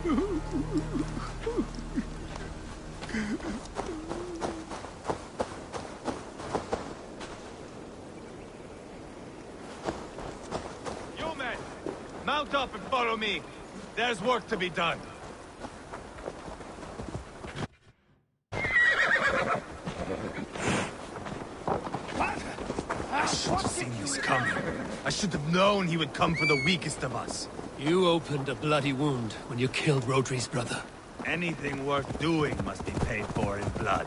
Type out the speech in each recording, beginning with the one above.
You men, mount up and follow me. There's work to be done. I should have seen this coming. I should have known he would come for the weakest of us. You opened a bloody wound when you killed Rodri's brother. Anything worth doing must be paid for in blood.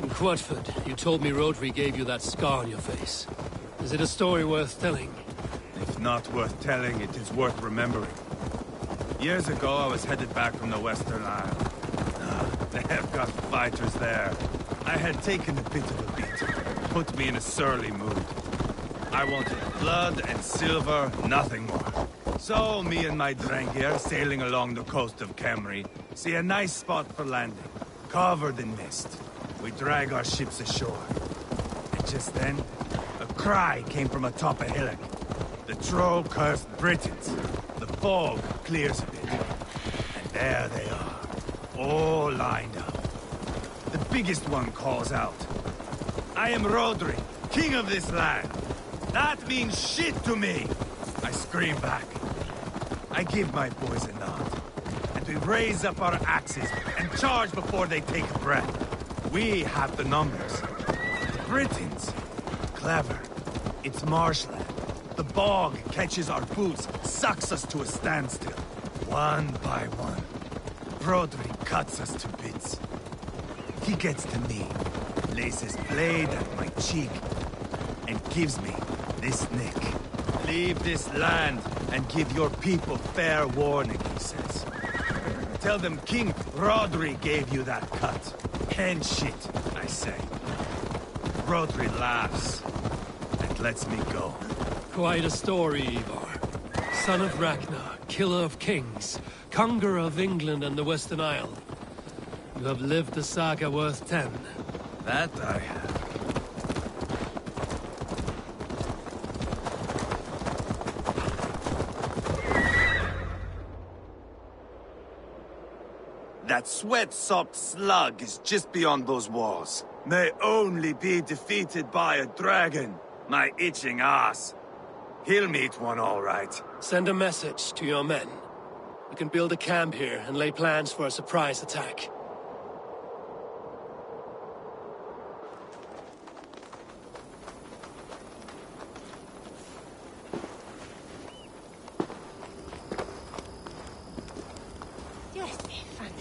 In Quatford, you told me Rodri gave you that scar on your face. Is it a story worth telling? If not worth telling, it is worth remembering. Years ago, I was headed back from the Western Isle. They have got fighters there. I had taken a bit of a beat. Put me in a surly mood. I wanted blood and silver, nothing more. So, me and my Drengir, sailing along the coast of Camry, see a nice spot for landing, covered in mist. We drag our ships ashore. And just then, a cry came from atop a hillock. The troll cursed Britons. The fog clears a bit. And there they are, all lined up. The biggest one calls out, "I am Rodri, king of this land. That means shit to me!" I scream back. I give my boys a nod. And we raise up our axes and charge before they take a breath. We have the numbers. The Britons, clever. It's marshland. The bog catches our boots, sucks us to a standstill. One by one, Rodri cuts us to bits. He gets to me, lays his blade at my cheek, and gives me this nick. Leave this land and give your people fair warning, he says. Tell them King Rodri gave you that cut. And shit, I say. Rodri laughs and lets me go. Quite a story, Ivar. Son of Ragnar, killer of kings, conqueror of England and the Western Isle. You have lived a saga worth 10. That I have. That sweat-sopped slug is just beyond those walls. May only be defeated by a dragon. My itching ass. He'll meet one all right. Send a message to your men. You can build a camp here and lay plans for a surprise attack.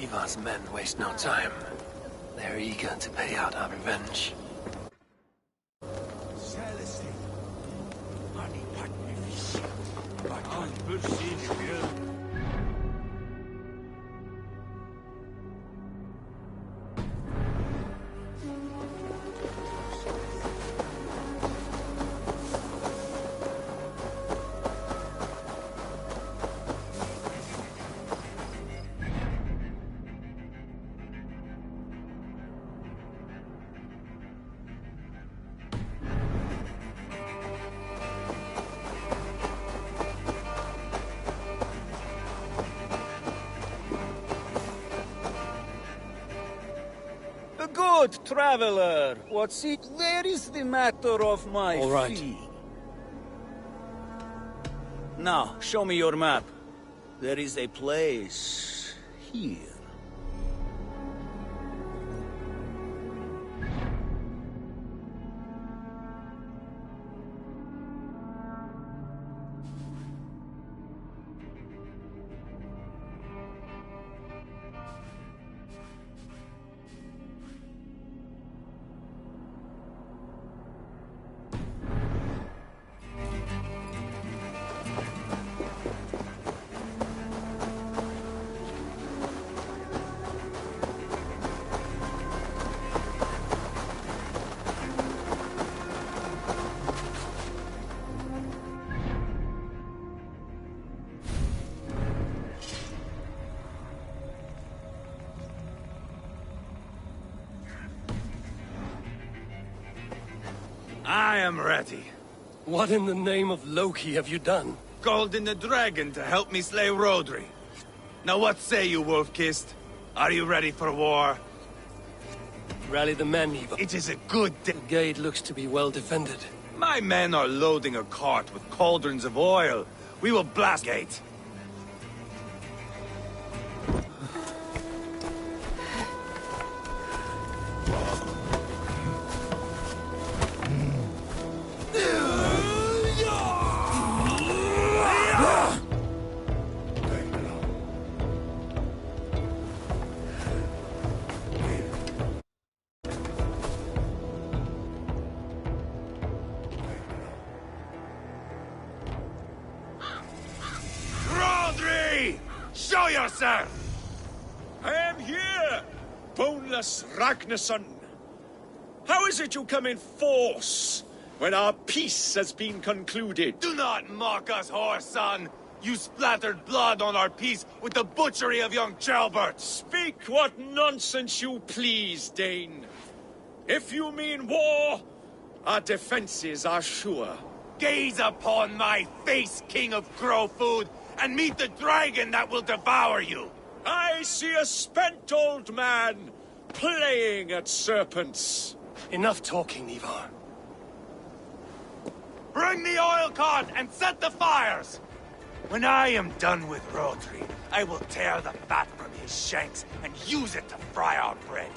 Ivar's men waste no time. They're eager to pay out our revenge. Good traveler, what's it? Where is the matter of my All right. fee? Now, show me your map. There is a place here. I am ready. What in the name of Loki have you done? Called in the dragon to help me slay Rodri. Now what say you, Wolf-Kissed? Are you ready for war? Rally the men, Ivar. It is a good day. The gate looks to be well defended. My men are loading a cart with cauldrons of oil. We will blast the gate. Show yourself! I am here, boneless Ragnarsson. How is it you come in force when our peace has been concluded? Do not mock us, whoreson! You splattered blood on our peace with the butchery of young Chalbert! Speak what nonsense you please, Dane. If you mean war, our defenses are sure. Gaze upon my face, King of Crow Food, and meet the dragon that will devour you! I see a spent old man playing at serpents. Enough talking, Ivar. Bring the oil cart and set the fires! When I am done with Rodri, I will tear the fat from his shanks and use it to fry our bread.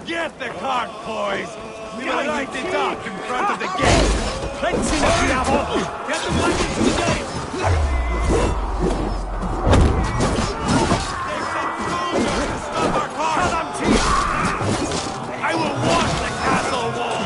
Get the cart, boys! We will light it up in front of the gate! Plenty of diavolo! Get them back into the gate! They sent soldiers to stop our cars! I will wash the castle wall!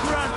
Grant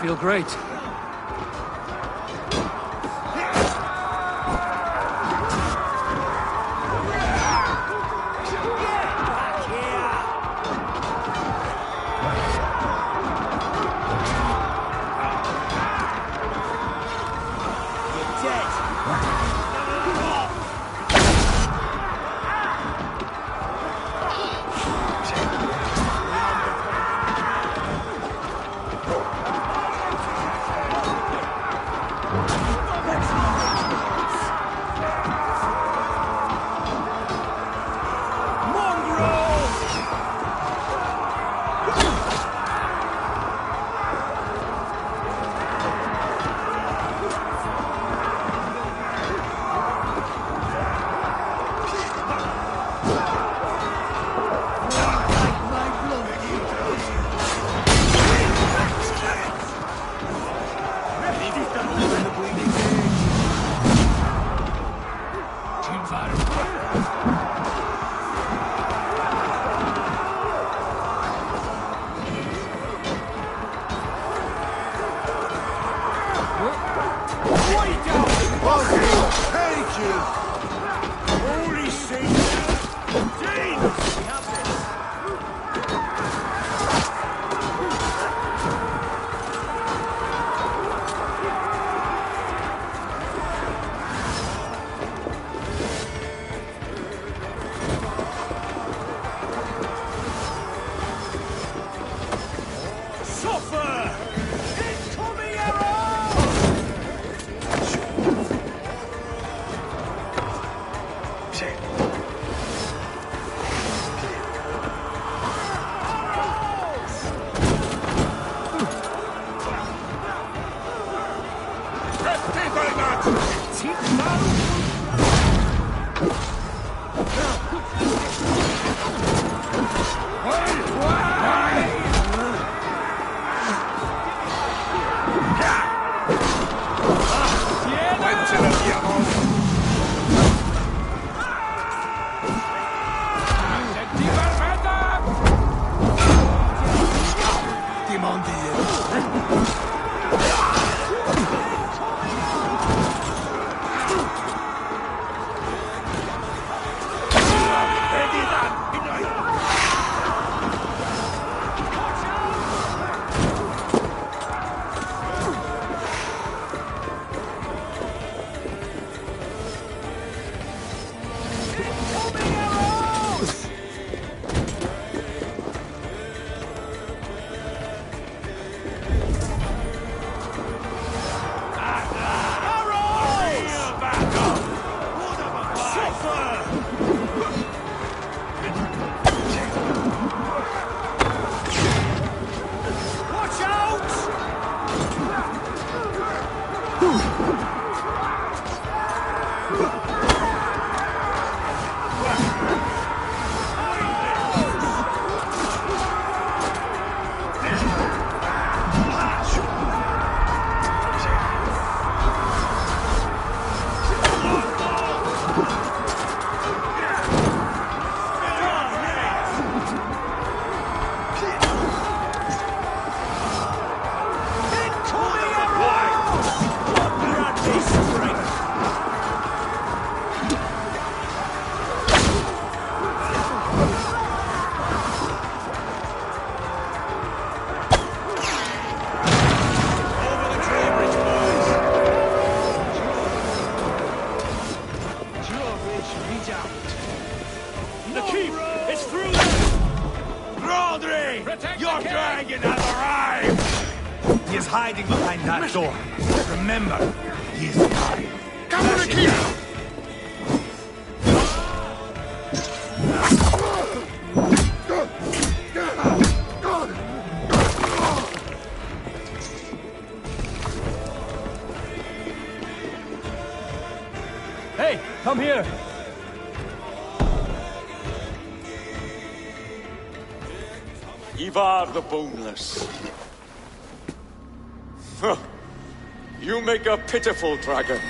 feel great. Your dragon has arrived! He is hiding behind that door. Remember, he is mine. Come on, Akira! Hey, come here! Ivar the Boneless. Huh. You make a pitiful dragon.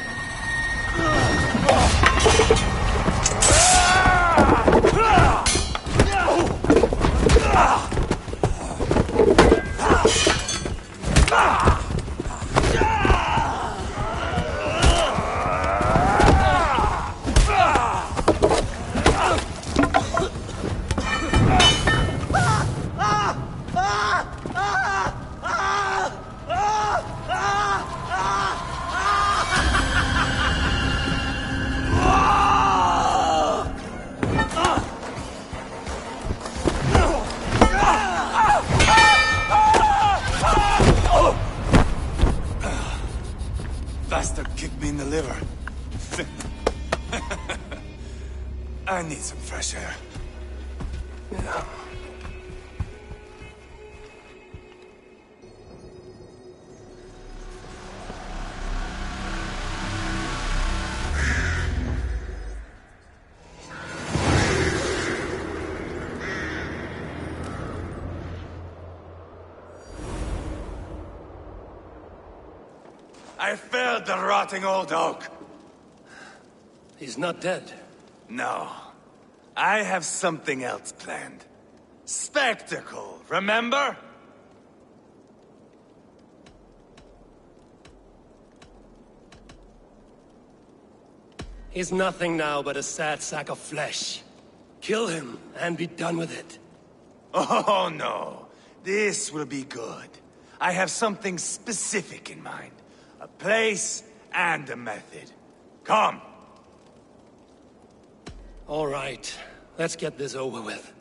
need some fresh air. Yeah. I felled the rotting old oak. He's not dead. No. I have something else planned. Spectacle, remember? He's nothing now but a sad sack of flesh. Kill him and be done with it. Oh no. This will be good. I have something specific in mind. A place and a method. Come. All right, let's get this over with.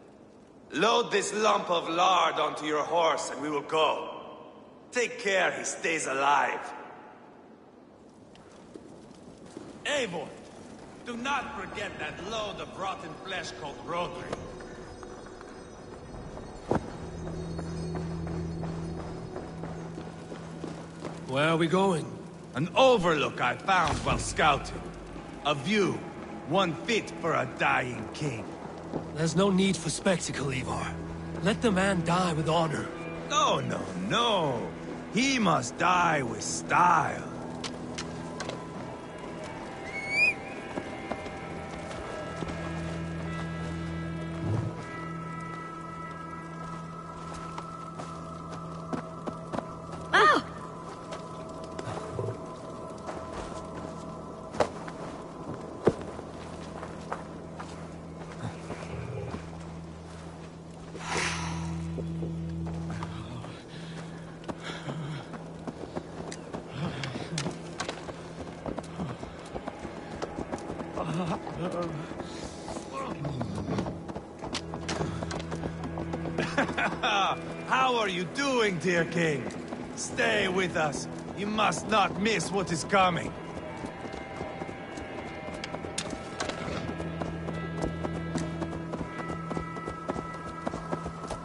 Load this lump of lard onto your horse and we will go. Take care he stays alive. Eivor, do not forget that load of rotten flesh called Rodri. Where are we going? An overlook I found while scouting. A view, one fit for a dying king. There's no need for spectacle, Ivar. Let the man die with honor. No, no, no. He must die with style. How are you doing, dear king? Stay with us. You must not miss what is coming.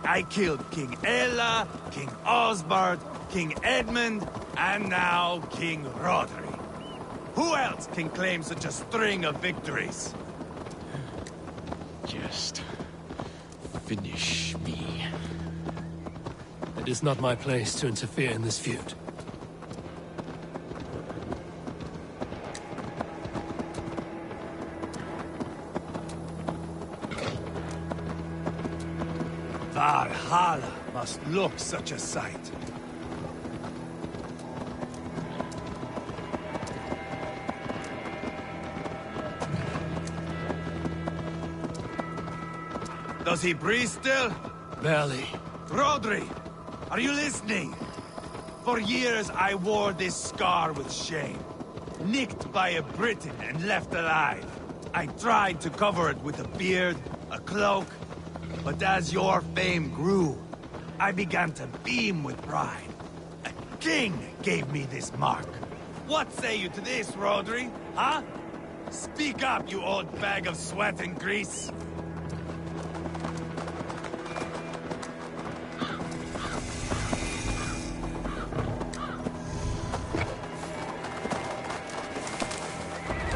I killed King Ella, King Osbert, King Edmund, and now King Rodri. Who else can claim such a string of victories? Just finish me. It is not my place to interfere in this feud. Valhalla must look such a sight. Does he breathe still? Barely. Rodri, are you listening? For years I wore this scar with shame. Nicked by a Briton and left alive. I tried to cover it with a beard, a cloak, but as your fame grew, I began to beam with pride. A king gave me this mark. What say you to this, Rodri? Huh? Speak up, you old bag of sweat and grease.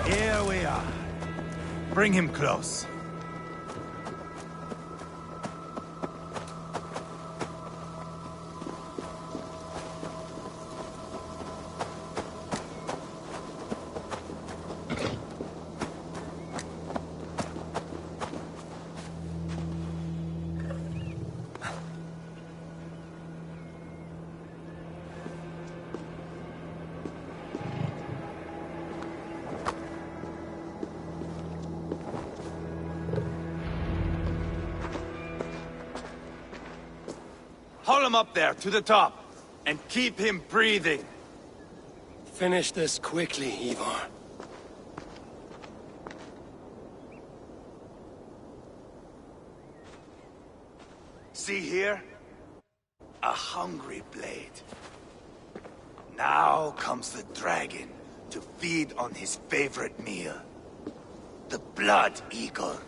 Here we are. Bring him close. Haul him up there, to the top, and keep him breathing. Finish this quickly, Ivar. See here? A hungry blade. Now comes the dragon to feed on his favorite meal. The blood eagle.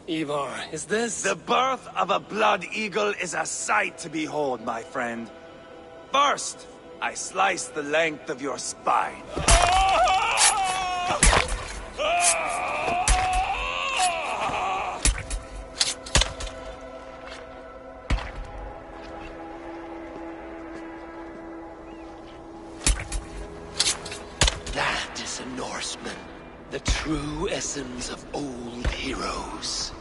Ivar, is this... The birth of a blood eagle is a sight to behold, my friend. First, I slice the length of your spine. That is a Norseman. The true essence of old heroes.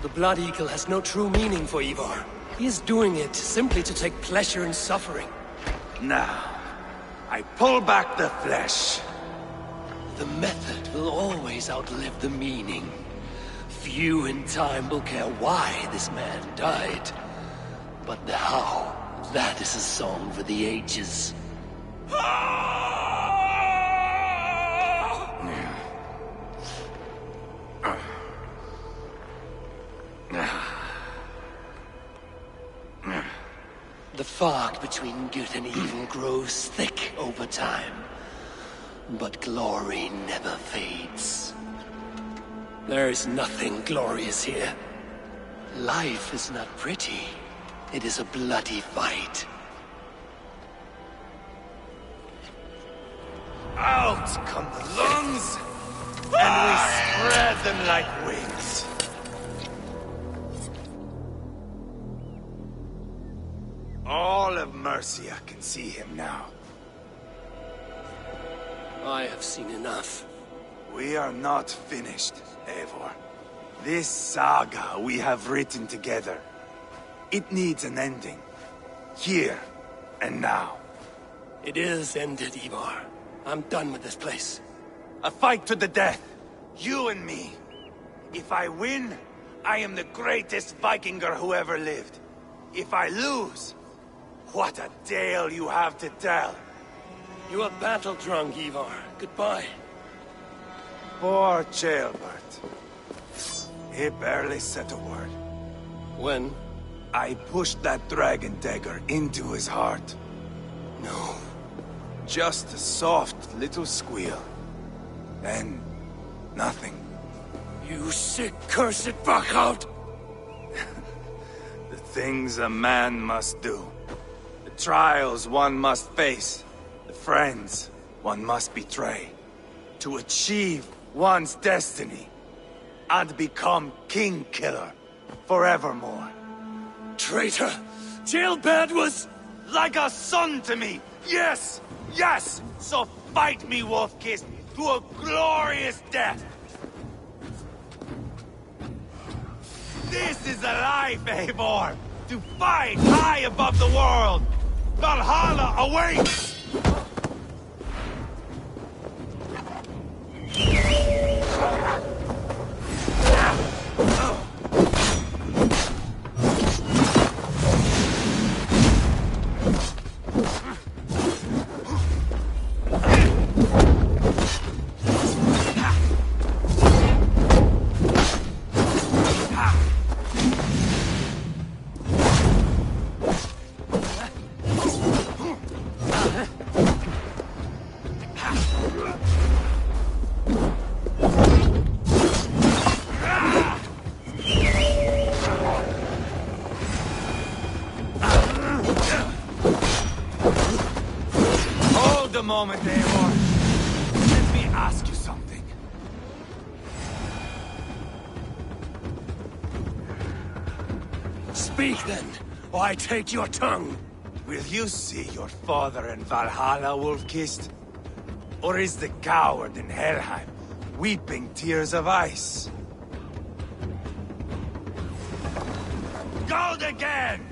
The Blood Eagle has no true meaning for Ivar. He is doing it simply to take pleasure in suffering. Now, I pull back the flesh. The method will always outlive the meaning. Few in time will care why this man died. But the how, that is a song for the ages. The fog between good and evil grows thick over time. But glory never fades. There is nothing glorious here. Life is not pretty. It is a bloody fight. Out come the lungs, and we spread them like wings. All of Mercia can see him now. I have seen enough. We are not finished, Eivor. This saga we have written together, it needs an ending. Here and now. It is ended, Ivar. I'm done with this place. A fight to the death. You and me. If I win, I am the greatest Vikinger who ever lived. If I lose, what a tale you have to tell. You are battle-drunk, Ivar. Goodbye. Poor Ceolbert. He barely said a word. When? I pushed that dragon dagger into his heart. No. Just a soft little squeal. Then, nothing. You sick, cursed fuck-out! The things a man must do. The trials one must face. The friends one must betray. To achieve one's destiny. And become king killer forevermore. Traitor! Ceolbert was... Like a son to me! Yes! Yes! So fight me, Wolf-Kissed, to a glorious death! This is a life, Eivor! To fight high above the world! Valhalla awaits! Moment, Eivor. Let me ask you something. Speak then, or I take your tongue. Will you see your father in Valhalla, Wolf-Kissed? Or is the coward in Helheim weeping tears of ice? Gold again!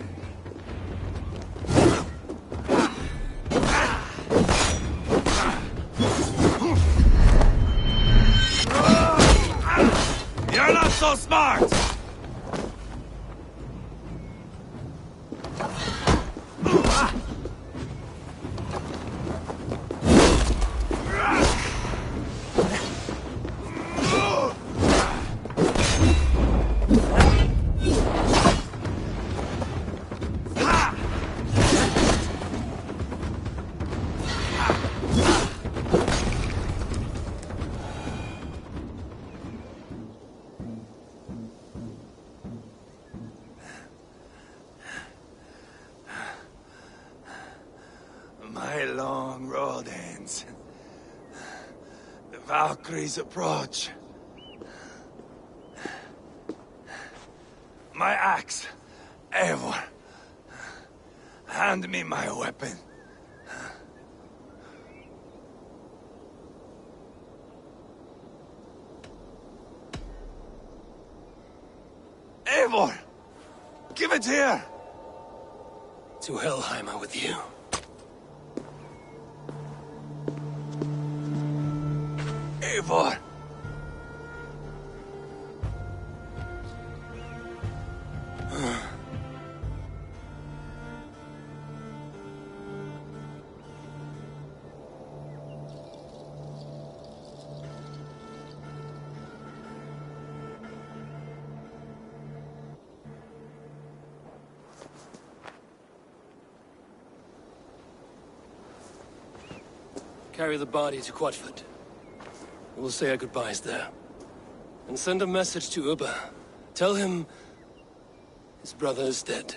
You're not so smart! A long road ends. The Valkyries approach. My axe, Eivor. Hand me my weapon. Eivor! Give it here! To Helheim with you. Eivor! Carry the body to Quatford. We'll say our goodbyes there. And send a message to Ubba. Tell him his brother is dead.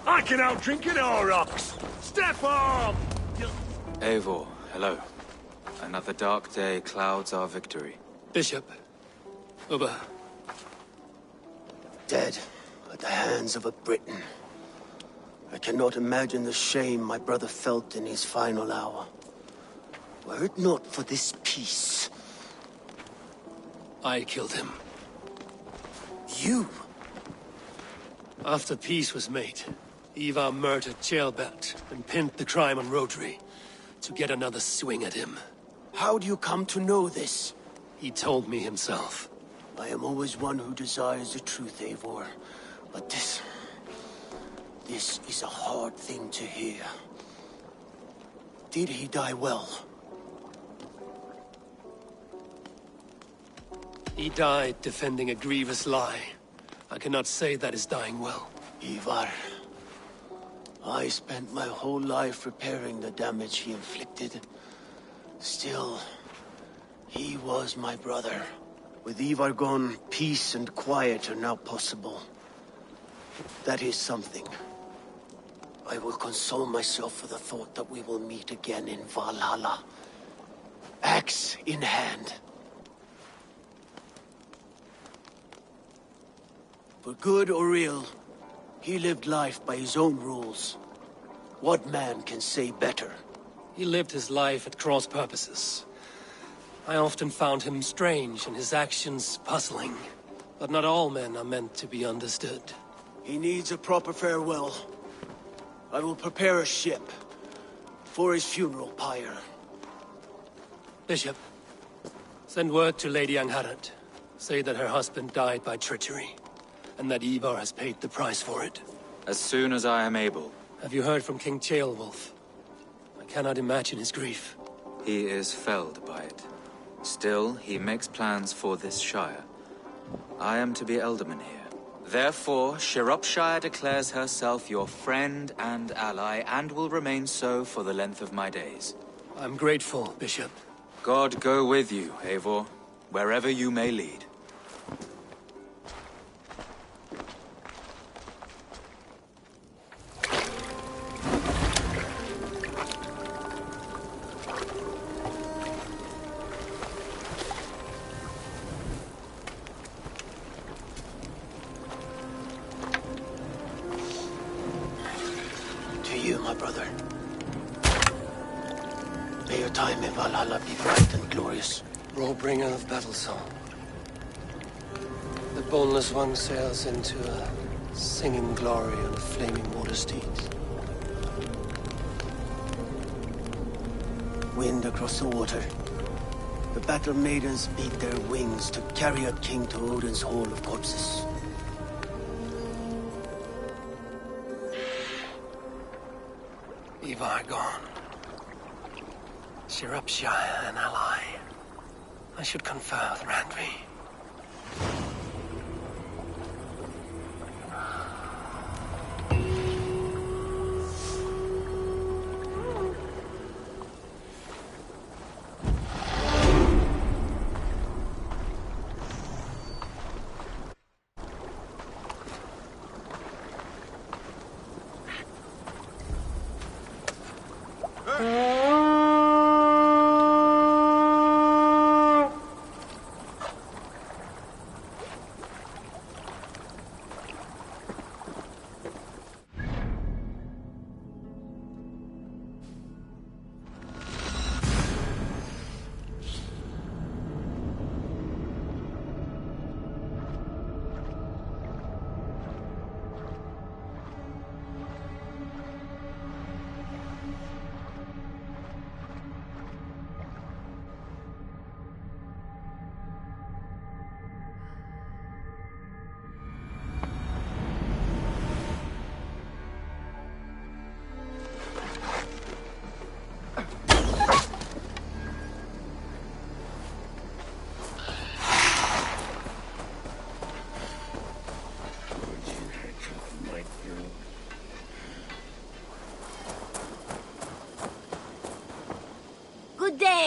I can outdrink an Aurochs! Step on! Eivor, hello. Another dark day clouds our victory. Bishop. Uber. Dead at the hands of a Briton. I cannot imagine the shame my brother felt in his final hour. Were it not for this peace... I killed him. You? After peace was made, Ivar murdered Ceolbert and pinned the crime on Rodri to get another swing at him. How do you come to know this? He told me himself. I am always one who desires the truth, Eivor. But this is a hard thing to hear. Did he die well? He died defending a grievous lie. I cannot say that is dying well. Ivar, I spent my whole life repairing the damage he inflicted. Still, he was my brother. With Ivar gone, peace and quiet are now possible. That is something. I will console myself for the thought that we will meet again in Valhalla. Axe in hand. For good or ill, he lived life by his own rules. What man can say better? He lived his life at cross purposes. I often found him strange and his actions puzzling. But not all men are meant to be understood. He needs a proper farewell. I will prepare a ship for his funeral pyre. Bishop, send word to Lady Angharad. Say that her husband died by treachery, and that Ivar has paid the price for it. As soon as I am able. Have you heard from King Ceolwulf? I cannot imagine his grief. He is felled by it. Still, he makes plans for this shire. I am to be Elderman here. Therefore, Shropshire declares herself your friend and ally, and will remain so for the length of my days. I'm grateful, Bishop. God go with you, Eivor, wherever you may lead. You, my brother. May your time in Valhalla be bright and glorious. Rollbringer of battle song. The boneless one sails into a singing glory on a flaming water steed. Wind across the water. The battle maidens beat their wings to carry a king to Odin's Hall of Corpses. Ivar gone. Shropshire an ally. I should confer with Randvi.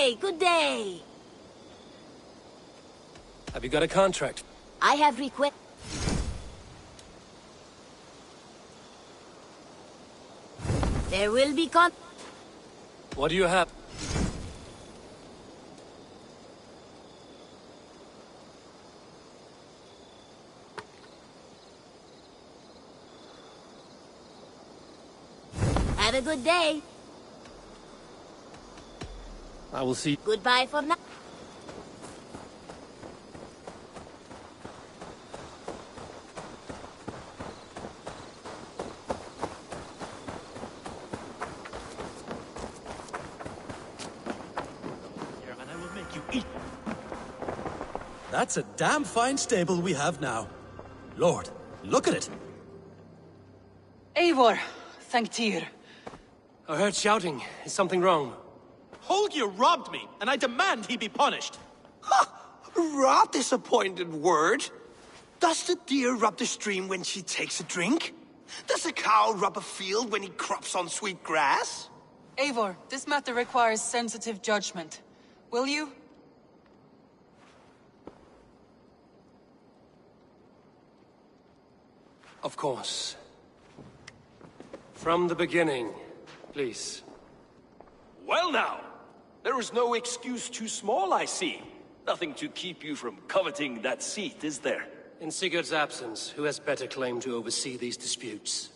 day, good day. Have you got a contract? I have request. There will be What do you have? Have a good day. I will see. Goodbye for now. And I will make you eat. That's a damn fine stable we have now. Lord, look at it. Eivor, thank Tyr. I heard shouting. Is something wrong? Holger robbed me, and I demand he be punished. Rot disappointed word. Does the deer rub the stream when she takes a drink? Does a cow rub a field when he crops on sweet grass? Eivor, this matter requires sensitive judgment. Will you? Of course. From the beginning, please. Well now, there is no excuse too small, I see. Nothing to keep you from coveting that seat, is there? In Sigurd's absence, who has better claim to oversee these disputes?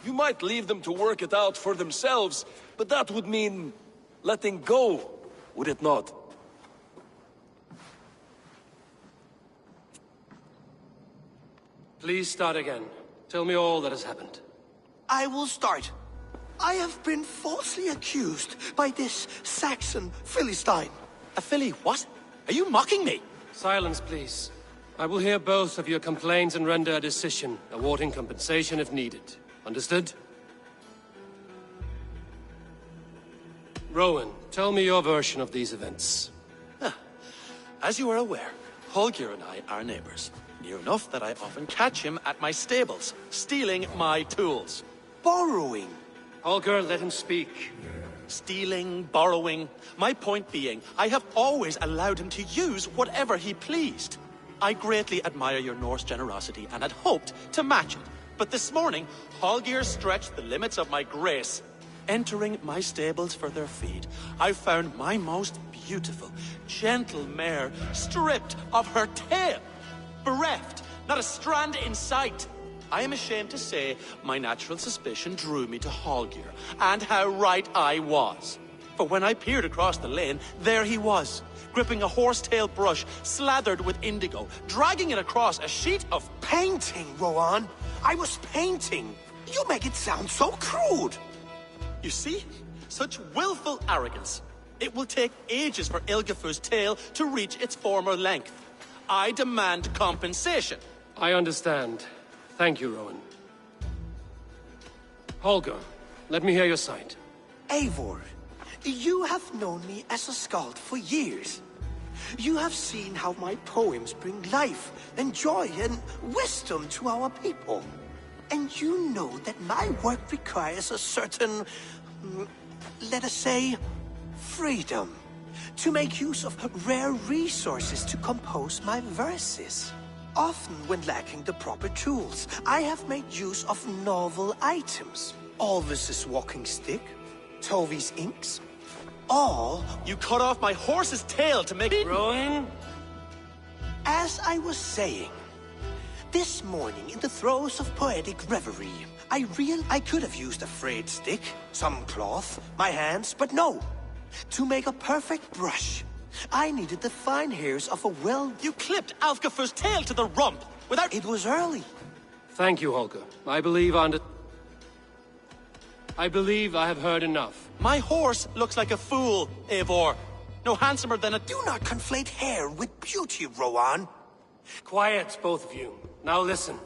You might leave them to work it out for themselves, but that would mean letting go, would it not? Please start again. Tell me all that has happened. I will start. I have been falsely accused by this Saxon Philistine. A filly what? Are you mocking me? Silence, please. I will hear both of your complaints and render a decision, awarding compensation if needed. Understood? Rowan, tell me your version of these events. As you are aware, Holger and I are neighbors. Near enough that I often catch him at my stables, stealing my tools. Borrowing. Holger, let him speak. Stealing, borrowing. My point being, I have always allowed him to use whatever he pleased. I greatly admire your Norse generosity and had hoped to match it. But this morning, Holger stretched the limits of my grace. Entering my stables for their feed, I found my most beautiful, gentle mare stripped of her tail. Bereft, not a strand in sight. I am ashamed to say my natural suspicion drew me to Holger, and how right I was. For when I peered across the lane, there he was, gripping a horsetail brush slathered with indigo, dragging it across a sheet of Painting, Rowan. I was painting. You make it sound so crude. You see? Such willful arrogance. It will take ages for Ilgefu's tail to reach its former length. I demand compensation. I understand. Thank you, Rowan. Holger, let me hear your side. Eivor, you have known me as a skald for years. You have seen how my poems bring life and joy and wisdom to our people. And you know that my work requires a certain, let us say, freedom. To make use of rare resources to compose my verses. Often when lacking the proper tools, I have made use of novel items. Alvis's walking stick, Tovi's inks, all... You cut off my horse's tail to make... Rowan? As I was saying, this morning in the throes of poetic reverie, I could have used a frayed stick, some cloth, my hands, but no. To make a perfect brush, I needed the fine hairs of a You clipped Alfgafu's tail to the rump without... It was early. Thank you, Holger. I believe I have heard enough. My horse looks like a fool, Eivor. No handsomer than a... Do not conflate hair with beauty, Rowan. Quiet, both of you. Now listen.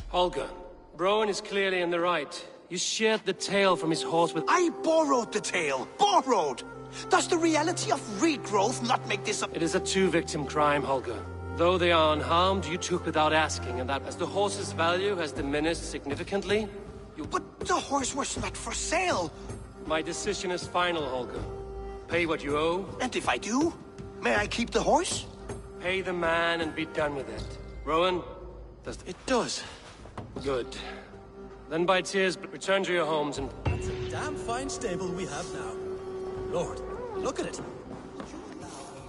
Holger, Rowan is clearly in the right. You sheared the tail from his horse with... I borrowed the tail. Borrowed! Does the reality of regrowth not make this a... It is a two-victim crime, Holger. Though they are unharmed, you took without asking, and that as the horse's value has diminished significantly, you... But The horse was not for sale. My decision is final, Holger. Pay what you owe. And if I do, may I keep the horse? Pay the man and be done with it. Rowan, does It does. good. Then by tears, return to your homes and... It's a damn fine stable we have now. Lord, look at it.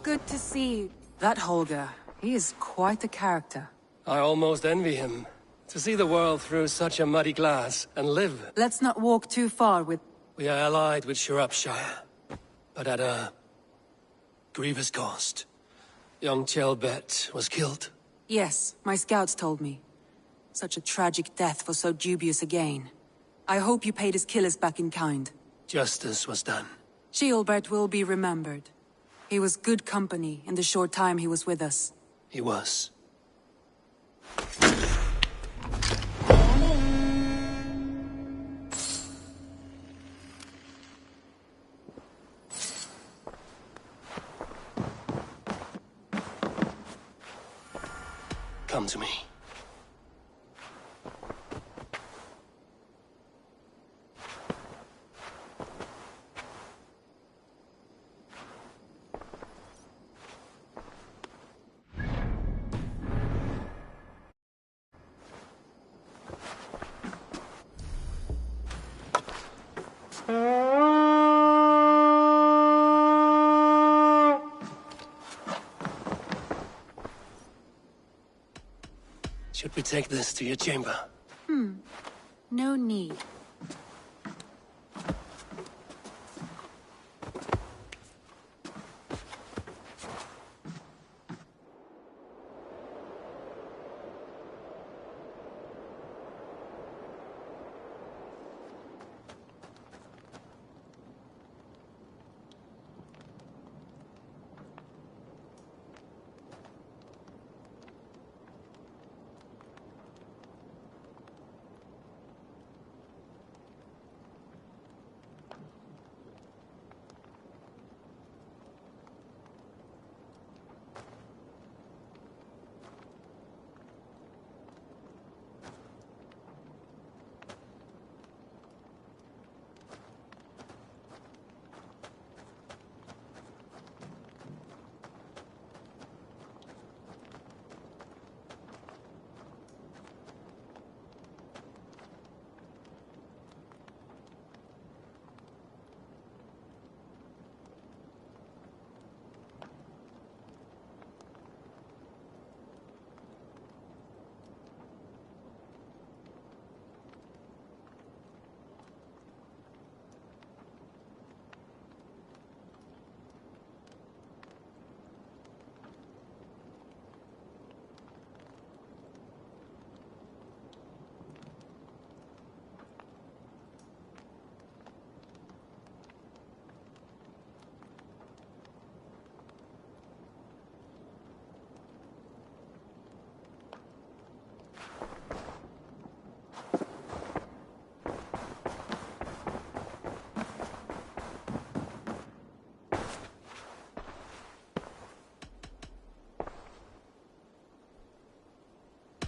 Good to see that Holger. He is quite a character. I almost envy him. To see the world through such a muddy glass and live. Let's not walk too far with... We are allied with Shropshire, but at a grievous cost. Young Chelbet was killed. Yes, my scouts told me. Such a tragic death for so dubious a gain. I hope you paid his killers back in kind. Justice was done. Chilbert will be remembered. He was good company in the short time he was with us. He was. Come to me. Should we take this to your chamber? No need.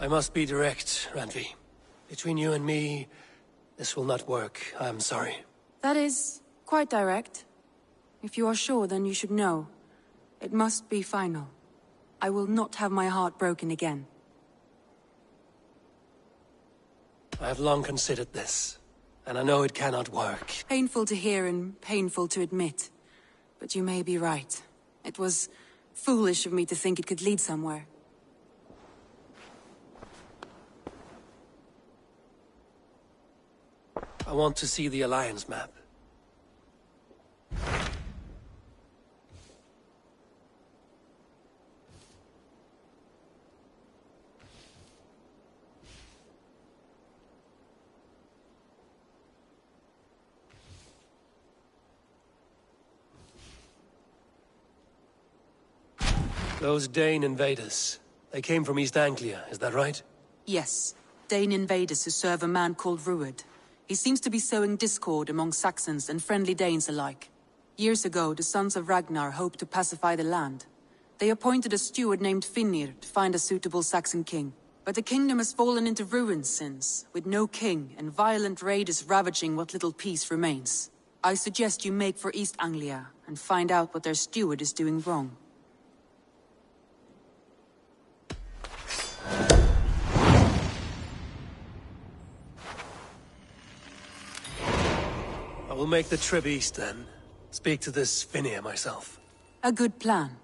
I must be direct, Randvi. Between you and me, this will not work. I'm sorry. That is quite direct. If you are sure, then you should know. It must be final. I will not have my heart broken again. I have long considered this, and I know it cannot work. Painful to hear and painful to admit. But you may be right. It was foolish of me to think it could lead somewhere. I want to see the Alliance map. Those Dane invaders, they came from East Anglia, is that right? Yes. Dane invaders who serve a man called Rued. He seems to be sowing discord among Saxons and friendly Danes alike. Years ago, the sons of Ragnar hoped to pacify the land. They appointed a steward named Finnir to find a suitable Saxon king. But the kingdom has fallen into ruins since, with no king and violent raiders ravaging what little peace remains. I suggest you make for East Anglia and find out what their steward is doing wrong. I will make the trip east then. Speak to this Finnear myself. A good plan.